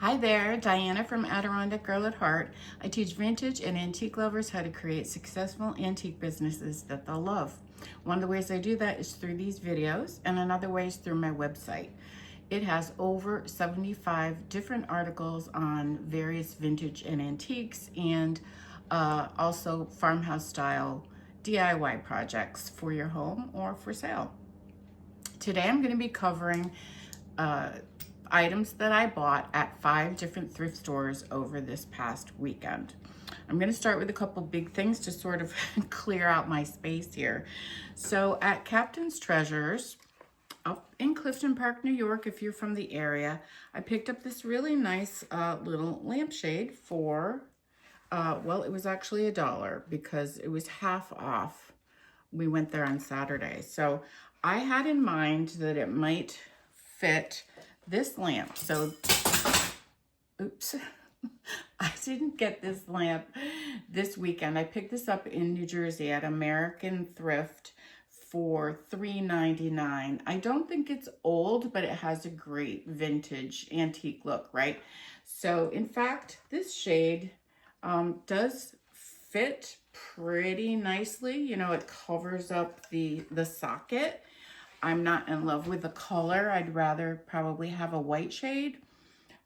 Hi there, Diana from Adirondack Girl at Heart. I teach vintage and antique lovers how to create successful antique businesses that they'll love. One of the ways I do that is through these videos, and another way is through my website. It has over 75 different articles on various vintage and antiques, and also farmhouse style DIY projects for your home or for sale. Today I'm going to be covering items that I bought at 5 different thrift stores over this past weekend. I'm going to start with a couple big things to sort of clear out my space here. So at Captain's Treasures up in Clifton Park, New York, if you're from the area, I picked up this really nice little lampshade for, well, it was actually $1 because it was half off. We went there on Saturday. So I had in mind that it might fit this lamp. So, oops, I didn't get this lamp this weekend. I picked this up in New Jersey at American Thrift for $3.99. I don't think it's old, but it has a great vintage antique look, right? So in fact, this shade does fit pretty nicely. You know, it covers up the socket. I'm not in love with the color. I'd rather probably have a white shade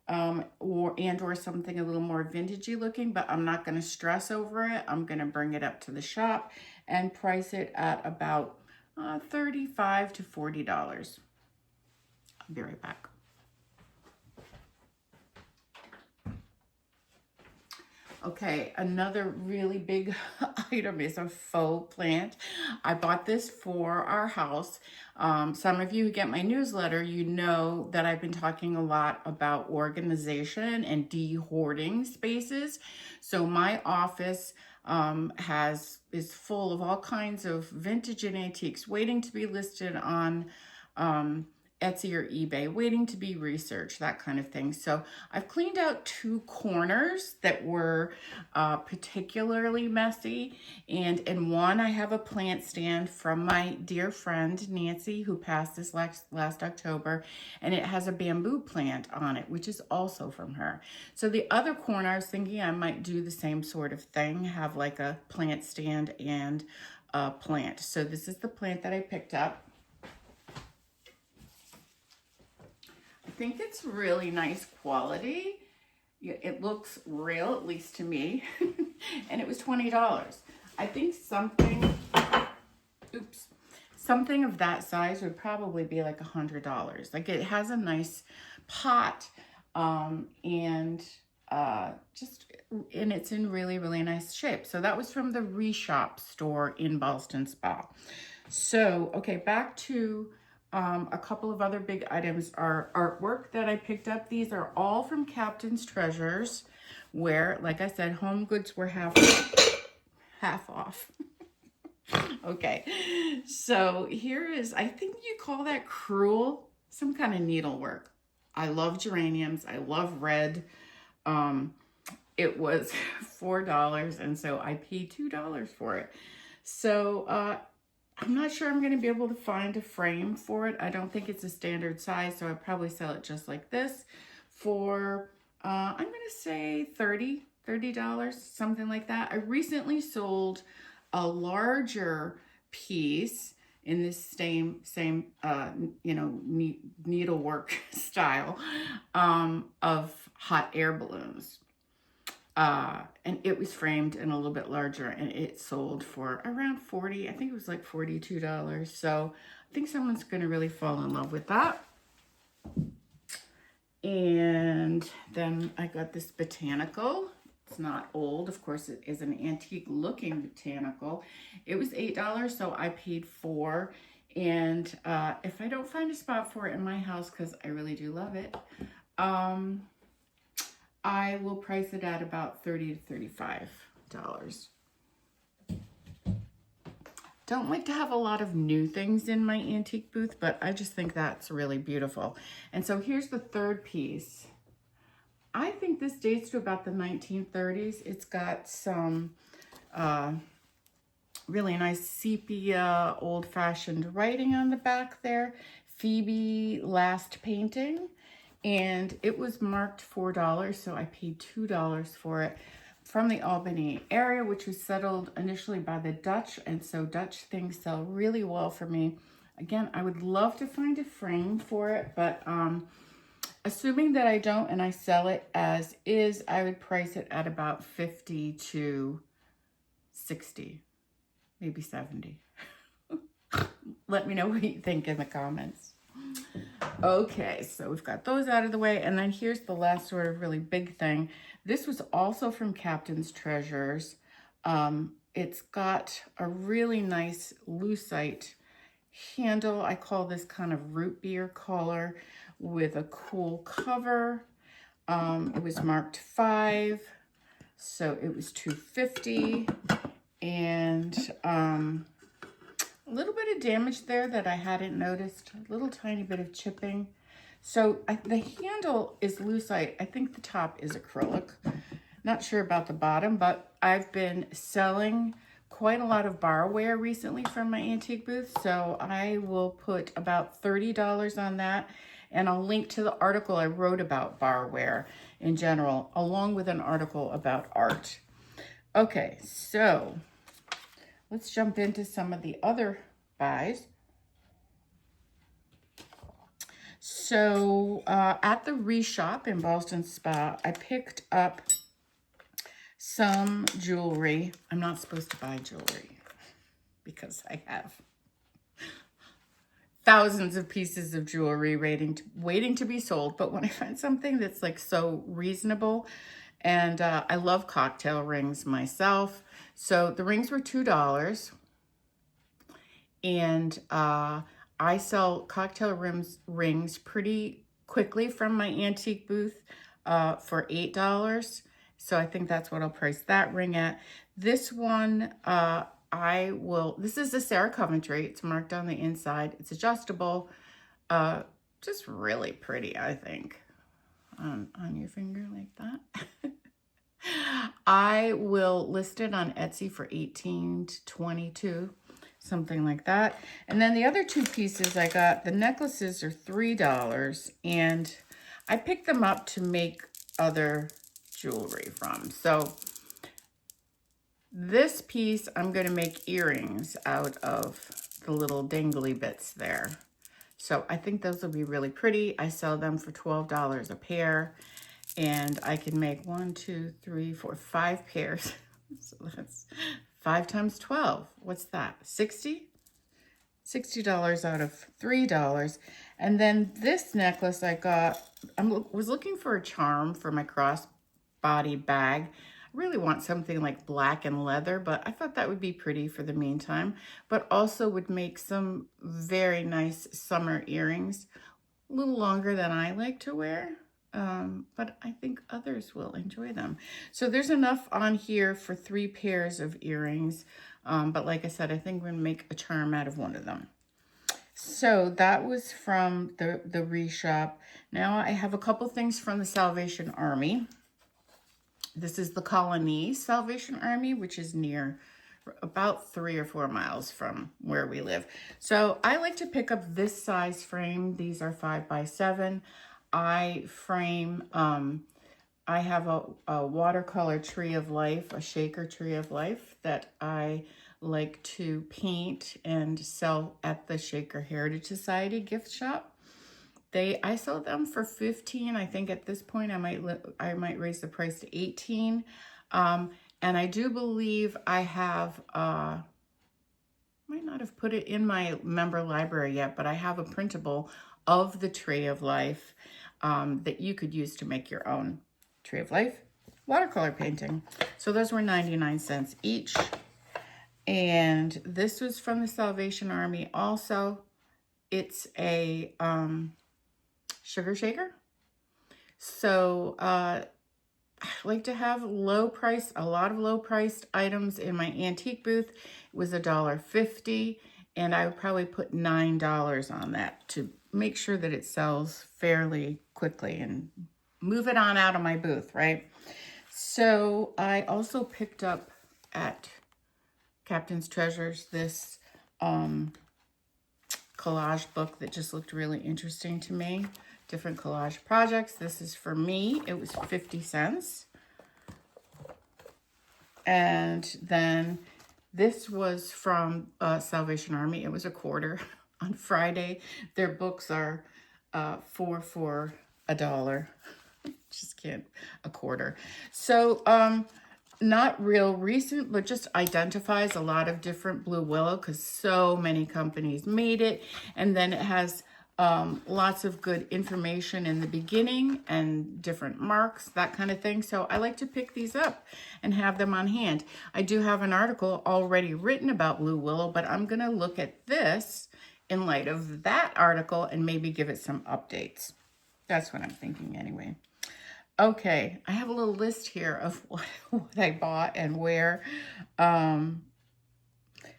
or something a little more vintagey looking, but I'm not going to stress over it. I'm going to bring it up to the shop and price it at about $35 to $40. I'll be right back. Okay, another really big item is a faux plant. I bought this for our house. Some of you who get my newsletter, you know that I've been talking a lot about organization and de-hoarding spaces. So my office is full of all kinds of vintage and antiques waiting to be listed on Etsy or eBay, waiting to be researched, that kind of thing. So I've cleaned out 2 corners that were particularly messy. And in one, I have a plant stand from my dear friend, Nancy, who passed this last October. And it has a bamboo plant on it, which is also from her. So the other corner, I was thinking I might do the same sort of thing, have like a plant stand and a plant. So this is the plant that I picked up. I think it's really nice quality. It looks real, at least to me. And it was $20. I think something of that size would probably be like $100. Like, it has a nice pot and it's in really, really nice shape. So that was from the Reshop store in Ballston Spa. So, okay, back to a couple of other big items are artwork that I picked up. These are all from Captain's Treasures, where, like I said, home goods were half off. Okay, so here is, I think you call that crewel, some kind of needlework. I love geraniums. I love red. It was $4, and so I paid $2 for it. So, I'm not sure I'm going to be able to find a frame for it. I don't think it's a standard size, so I'd probably sell it just like this for, I'm going to say $30, something like that. I recently sold a larger piece in this same needlework style of hot air balloons. And it was framed and a little bit larger, and it sold for around $40. I think it was like $42. So I think someone's going to really fall in love with that. And then I got this botanical. It's not old. Of course, it is an antique looking botanical. It was $8, so I paid $4. And if I don't find a spot for it in my house, because I really do love it, I will price it at about $30 to $35. Don't like to have a lot of new things in my antique booth, but I just think that's really beautiful. And so here's the third piece. I think this dates to about the 1930s. It's got some really nice sepia, old-fashioned writing on the back there. Phoebe last painting. and it was marked $4, so I paid $2 for it, from the Albany area, which was settled initially by the Dutch, and so Dutch things sell really well for me. Again, I would love to find a frame for it, but assuming that I don't and I sell it as is, I would price it at about 50 to 60, maybe 70. Let me know what you think in the comments. Okay, so we've got those out of the way, and then here's the last sort of really big thing. This was also from Captain's Treasures. It's got a really nice lucite handle. I call this kind of root beer color with a cool cover. It was marked 5, so it was $2.50, and a little bit of damage there that I hadn't noticed, a little tiny bit of chipping. So the handle is lucite. I think the top is acrylic. Not sure about the bottom, but I've been selling quite a lot of barware recently from my antique booth, so I will put about $30 on that, and I'll link to the article I wrote about barware in general, along with an article about art. Okay, so let's jump into some of the other buys. So at the Reshop in Ballston Spa, I picked up some jewelry. I'm not supposed to buy jewelry because I have thousands of pieces of jewelry waiting to be sold. But when I find something that's like so reasonable, and I love cocktail rings myself. So the rings were $2, and I sell cocktail rings pretty quickly from my antique booth for $8. So I think that's what I'll price that ring at. This one, this is a Sarah Coventry. It's marked on the inside. It's adjustable. Just really pretty, I think, on your finger like that. I will list it on Etsy for $18 to $22, something like that. And then the other two pieces I got, the necklaces are $3, and I picked them up to make other jewelry from. So this piece, I'm going to make earrings out of the little dangly bits there. So I think those will be really pretty. I sell them for $12 a pair, and I can make 1, 2, 3, 4, 5 pairs. So that's 5 times 12. What's that? 60? $60 out of $3. And then this necklace I got, was looking for a charm for my crossbody bag. I really want something like black and leather, but I thought that would be pretty for the meantime, but also would make some very nice summer earrings, a little longer than I like to wear. But I think others will enjoy them. So there's enough on here for 3 pairs of earrings. But like I said, I think we're gonna make a charm out of one of them. So that was from the Reshop. Now I have a couple things from the Salvation Army. This is the Colonie Salvation Army, which is near about 3 or 4 miles from where we live. So I like to pick up this size frame. These are 5 by 7. I frame, I have a watercolor tree of life, a shaker tree of life that I like to paint and sell at the Shaker Heritage Society gift shop. I sell them for $15. I think at this point I might raise the price to $18. And I do believe I have, might not have put it in my member library yet, but I have a printable of the Tree of Life that you could use to make your own Tree of Life watercolor painting. So those were 99 cents each. And this was from the Salvation Army also. It's a sugar shaker. So I like to have a lot of low priced items in my antique booth. It was $1.50, and I would probably put $9 on that to make sure that it sells fairly quickly and move it on out of my booth, right? So I also picked up at Captain's Treasures this collage book that just looked really interesting to me different collage projects. This is for me. It was 50 cents. And then this was from Salvation Army. It was a quarter on Friday. Their books are 4 for $1. Just can't, a quarter. So not real recent, but just identifies a lot of different Blue Willow because so many companies made it. And then it has lots of good information in the beginning and different marks, that kind of thing. So I like to pick these up and have them on hand. I do have an article already written about Blue Willow, but I'm going to look at this in light of that article and maybe give it some updates. That's what I'm thinking anyway. Okay, I have a little list here of what I bought and where.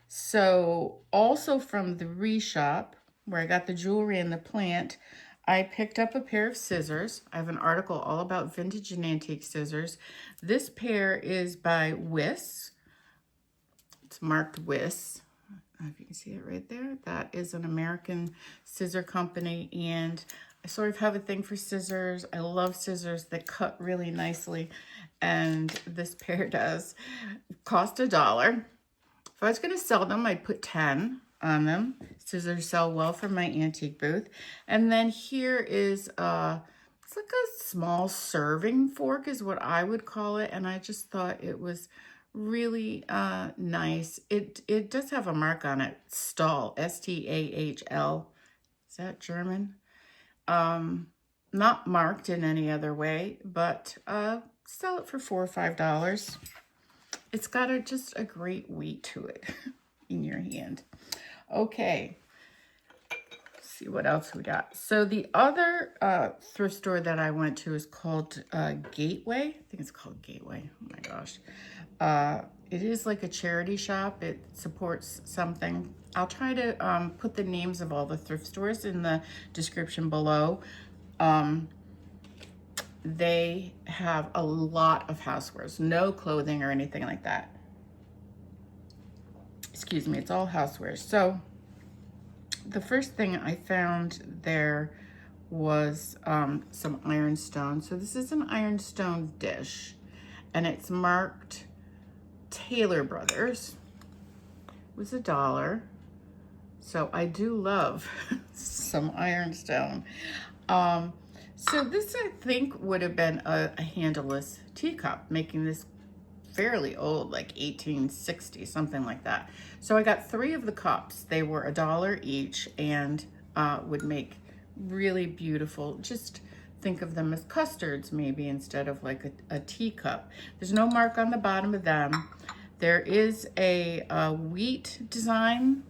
So also from the Reshop, where I got the jewelry and the plant, I picked up a pair of scissors. I have an article all about vintage and antique scissors. This pair is by Wiss. It's marked Wiss. I don't know if you can see it right there. That is an American scissor company, and I sort of have a thing for scissors. I love scissors that cut really nicely, and this pair does. Cost $1. If I was going to sell them, I'd put 10 on them. Scissors sell well for my antique booth. And then here is it's like a small serving fork is what I would call it, and I just thought it was really nice. It does have a mark on it, Stahl, S-T-A-H-L. Is that German? Not marked in any other way, but sell it for $4 or $5. It's got just a great weight to it in your hand. Okay, let's see what else we got. So the other thrift store that I went to is called Gateway. I think it's called Gateway. Oh my gosh. It is like a charity shop. It supports something. I'll try to put the names of all the thrift stores in the description below. They have a lot of housewares, no clothing or anything like that. Excuse me, it's all housewares. So the first thing I found there was some ironstone. So this is an ironstone dish, and it's marked Taylor Brothers. It was $1. So I do love some ironstone. So this, I think, would have been a handleless teacup, making this fairly old, like 1860, something like that. So I got 3 of the cups. They were $1 each and would make really beautiful, just think of them as custards maybe instead of like a teacup. There's no mark on the bottom of them. There is a wheat design,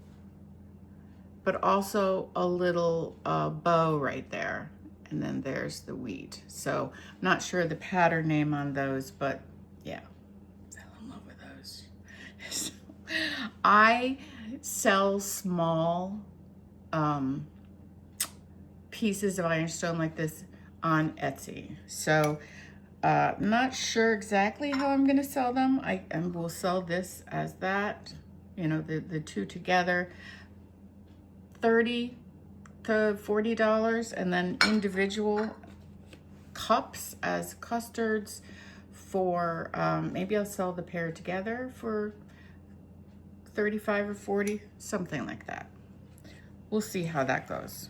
but also a little bow right there. And then there's the wheat. So I'm not sure the pattern name on those, but yeah, I fell in love with those. So, I sell small pieces of ironstone like this on Etsy. So not sure exactly how I'm gonna sell them. I will sell this as that, you know, the two together, $30 to $40, and then individual cups as custards for maybe I'll sell the pair together for $35 or $40, something like that. We'll see how that goes.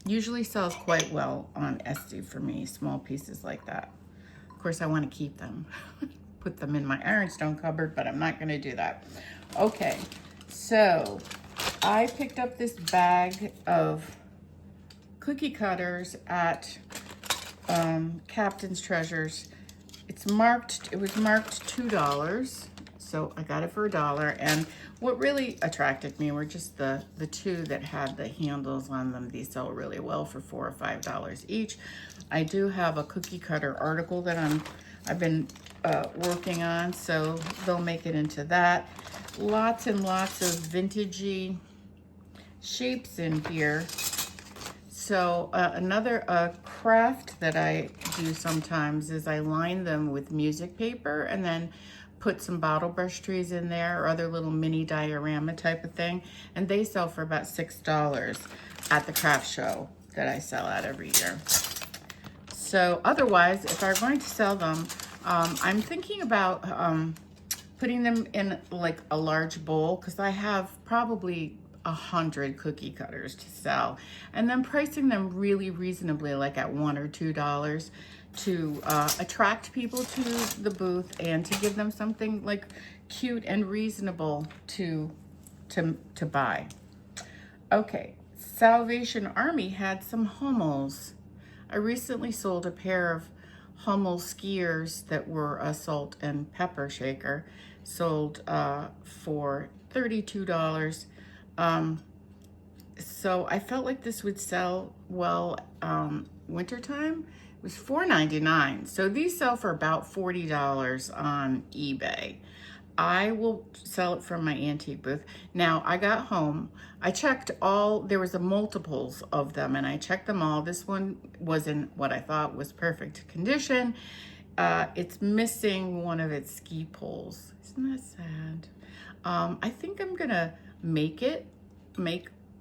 Usually sells quite well on Etsy for me, small pieces like that. Of course, I want to keep them, put them in my ironstone cupboard, but I'm not going to do that. Okay, so I picked up this bag of cookie cutters at Captain's Treasures. It was marked $2, so I got it for $1. And what really attracted me were just the 2 that had the handles on them. These sell really well for $4 or $5 each. I do have a cookie cutter article that I've been working on, so they'll make it into that. Lots and lots of vintagey shapes in here. So another craft that I do sometimes is I line them with music paper and then put some bottle brush trees in there or other little mini diorama type of thing, and they sell for about $6 at the craft show. that I sell at every year. So otherwise, if I'm going to sell them, I'm thinking about putting them in like a large bowl, because I have probably 100 cookie cutters to sell, and then pricing them really reasonably, like at $1 or $2, to attract people to the booth and to give them something like cute and reasonable to buy. Okay, Salvation Army had some Hummels. I recently sold a pair of Hummel skiers that were a salt and pepper shaker, sold for $32. So I felt like this would sell well wintertime. It was $4.99. So these sell for about $40 on eBay. I will sell it from my antique booth. Now, I got home, I checked all, there was a multiples of them, and I checked them all. This one was in what I thought was perfect condition. It's missing one of its ski poles. Isn't that sad? I think I'm gonna make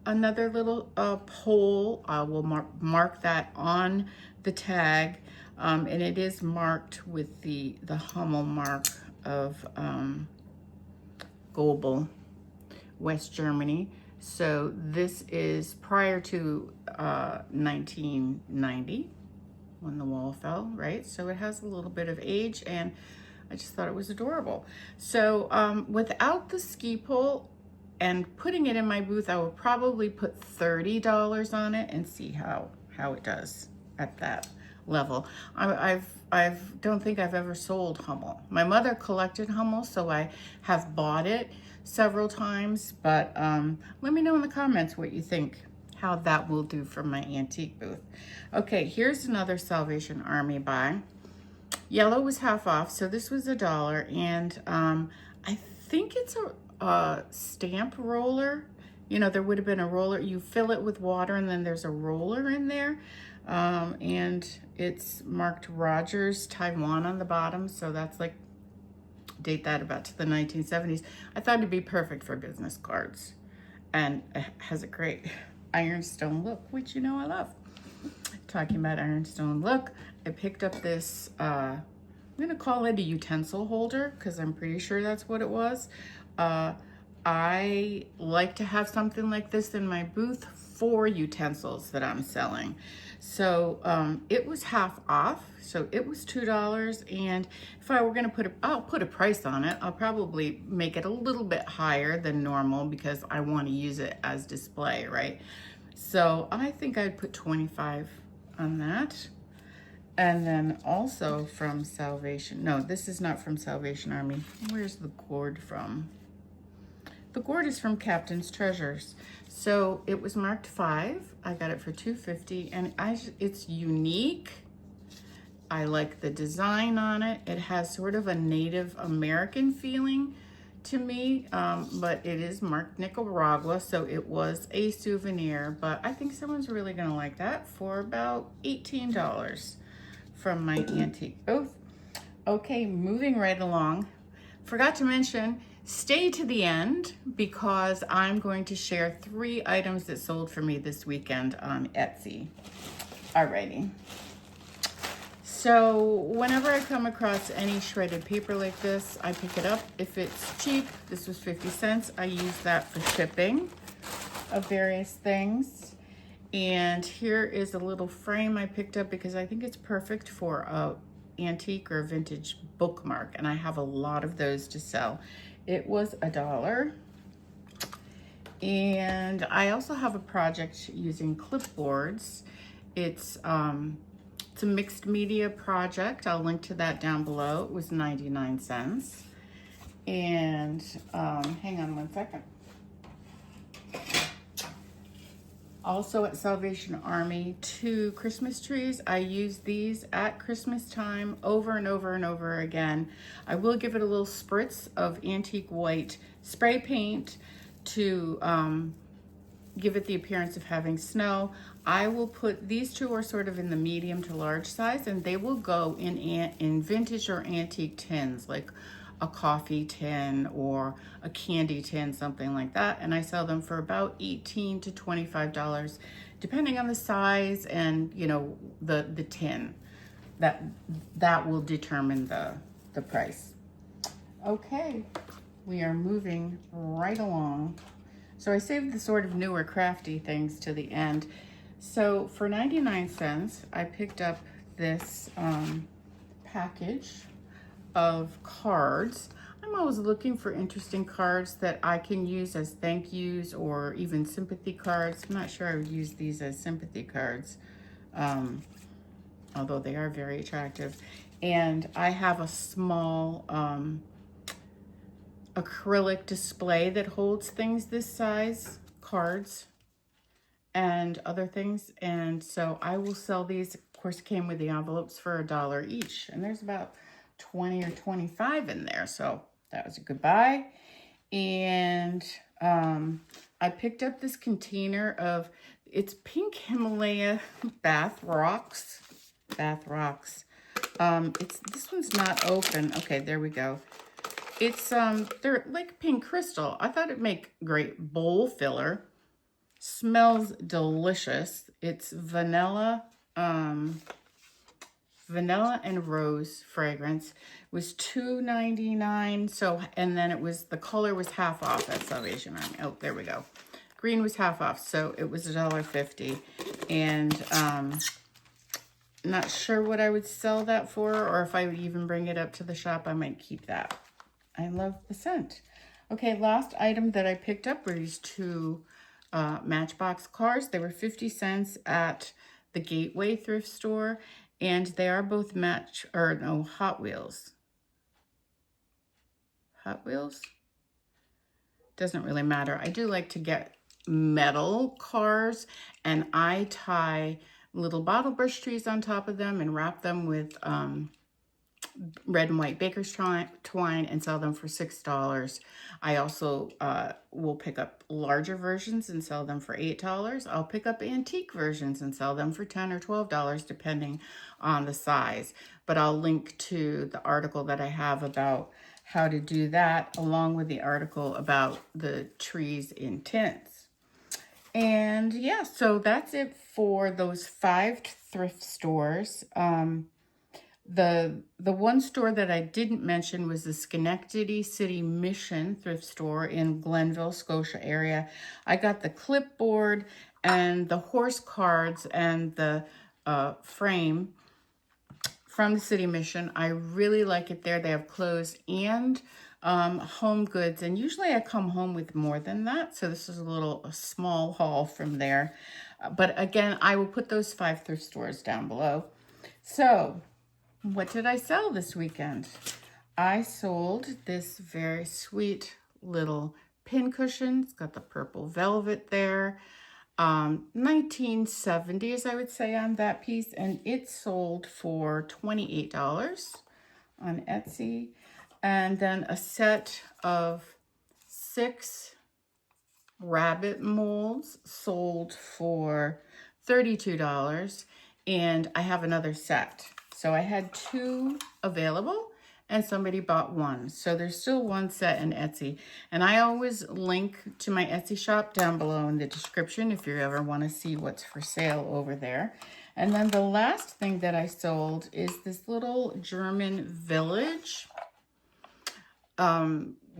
another little pole. I will mark that on the tag, and it is marked with the Hummel mark of Gobel, West Germany. So this is prior to 1990, when the wall fell, right? So it has a little bit of age, and I just thought it was adorable. So without the ski pole and putting it in my booth, I will probably put $30 on it and see how it does at that level. I don't think I've ever sold Hummel. My mother collected Hummel, so I have bought it several times, but let me know in the comments what you think, how that will do for my antique booth. Okay, here's another Salvation Army buy. Yellow was half off, so this was $1, and I think it's a stamp roller. You know, there would have been a roller. You fill it with water, and then there's a roller in there. And it's marked Rogers, Taiwan on the bottom. So that's like, date that about to the 1970s. I thought it'd be perfect for business cards. And it has a great ironstone look, which you know I love. Talking about ironstone look, I picked up this, I'm gonna call it a utensil holder, because I'm pretty sure that's what it was. I like to have something like this in my booth for utensils that I'm selling. So it was half off, so it was $2, and if I were gonna I'll put a price on it. I'll probably make it a little bit higher than normal because I wanna use it as display, right? So I think I'd put 25 on that. And then also from Salvation, no, this is not from Salvation Army. Where's the gourd from? The gourd is from Captain's Treasures. So it was marked 5. I got it for $2.50, and it's unique. I like the design on it. It has sort of a Native American feeling to me, but it is marked Nicaragua, so it was a souvenir, but I think someone's really gonna like that for about $18 from my antique booth. Okay, moving right along. Forgot to mention, stay to the end because I'm going to share 3 items that sold for me this weekend on Etsy. Alrighty. So whenever I come across any shredded paper like this, I pick it up. If it's cheap, this was 50 cents. I use that for shipping of various things. And here is a little frame I picked up because I think it's perfect for a antique or vintage bookmark, and I have a lot of those to sell. It was $1. And I also have a project using clipboards. It's a mixed media project. I'll link to that down below. It was 99 cents. And hang on one second. Also at Salvation Army, 2 Christmas trees. I use these at Christmas time over and over and over again. I will give it a little spritz of antique white spray paint to give it the appearance of having snow. I will put, these 2 are sort of in the medium to large size, and they will go in vintage or antique tins, like a coffee tin or a candy tin, something like that. And I sell them for about $18 to $25, depending on the size and, you know, the tin. That will determine the price. Okay, we are moving right along. So I saved the sort of newer crafty things to the end. So for 99 cents, I picked up this package of cards. I'm always looking for interesting cards that I can use as thank yous or even sympathy cards. I'm not sure I would use these as sympathy cards, although they are very attractive. And I have a small acrylic display that holds things this size, cards and other things. And so I will sell these. Of course, came with the envelopes for $1 each. And there's about 20 or 25 in there. So that was a good buy. And I picked up this container of, it's pink Himalaya bath rocks. This one's not open. Okay, there we go. It's, they're like pink crystal. I thought it'd make great bowl filler. Smells delicious. It's vanilla and rose fragrance. It was $2.99. So, and then it was, the color was half off at Salvation Army. Oh, there we go. Green was half off, so it was $1.50. And not sure what I would sell that for, or if I would even bring it up to the shop. I might keep that. I love the scent. Okay, last item that I picked up were these two Matchbox cars. They were 50 cents at the Gateway thrift store, and they are both Hot Wheels. Hot Wheels? Doesn't really matter. I do like to get metal cars, and I tie little bottle brush trees on top of them and wrap them with red and white baker's twine and sell them for $6. I also will pick up larger versions and sell them for $8. I'll pick up antique versions and sell them for $10 or $12 depending on the size. But I'll link to the article that I have about how to do that, along with the article about the trees in tints. And yeah, so that's it for those 5 thrift stores. The one store that I didn't mention was the Schenectady City Mission thrift store in Glenville, Scotia area. I got the clipboard and the horse cards and the frame from the City Mission. I really like it there. They have clothes and home goods, and usually I come home with more than that, so this is a small haul from there. But again, I will put those 5 thrift stores down below. So what did I sell this weekend? I sold this very sweet little pin cushion. It's got the purple velvet there. 1970s, I would say, on that piece, and it sold for $28 on Etsy. And then a set of 6 rabbit molds sold for $32, and I have another set. So I had 2 available and somebody bought 1. So there's still 1 set in Etsy. And I always link to my Etsy shop down below in the description if you ever want to see what's for sale over there. And then the last thing that I sold is this little German village.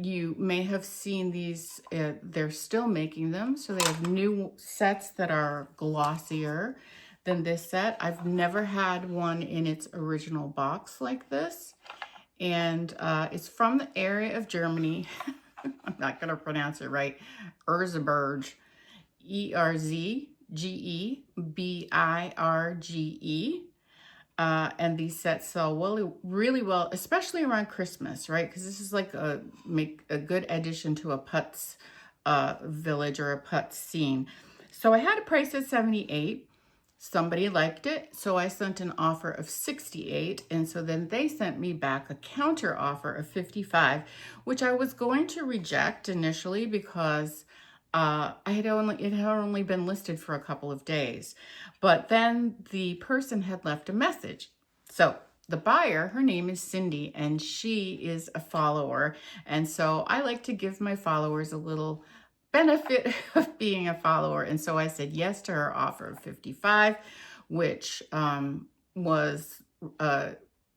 You may have seen these, they're still making them. So they have new sets that are glossier than this set. I've never had one in its original box like this. And it's from the area of Germany. I'm not going to pronounce it right. Erzgebirge. Erzgebirge. And these sets sell really well, especially around Christmas, right? Because this is like make a good addition to a Putz village or a Putz scene. So I had a price at $78. Somebody liked it, so I sent an offer of $68, and so then they sent me back a counter offer of $55, which I was going to reject initially because it had only been listed for a couple of days. But then the person had left a message. So the buyer, her name is Cindy, and she is a follower. And so I like to give my followers a little benefit of being a follower. And so I said yes to her offer of 55, which was,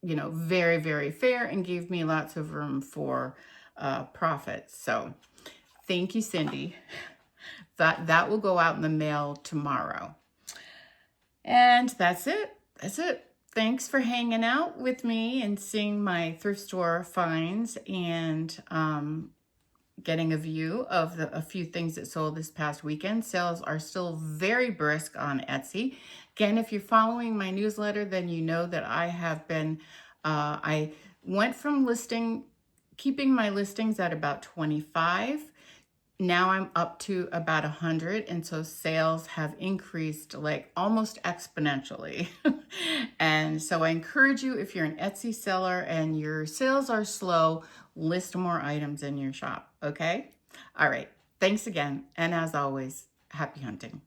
very, very fair and gave me lots of room for profit. So thank you, Cindy. That will go out in the mail tomorrow. And that's it. That's it. Thanks for hanging out with me and seeing my thrift store finds and getting a view of a few things that sold this past weekend. Sales are still very brisk on Etsy. Again, if you're following my newsletter, then you know that I have been, I went from keeping my listings at about 25. Now I'm up to about 100, and so sales have increased like almost exponentially. And so I encourage you, if you're an Etsy seller and your sales are slow, list more items in your shop, okay? All right, thanks again, and as always, happy hunting.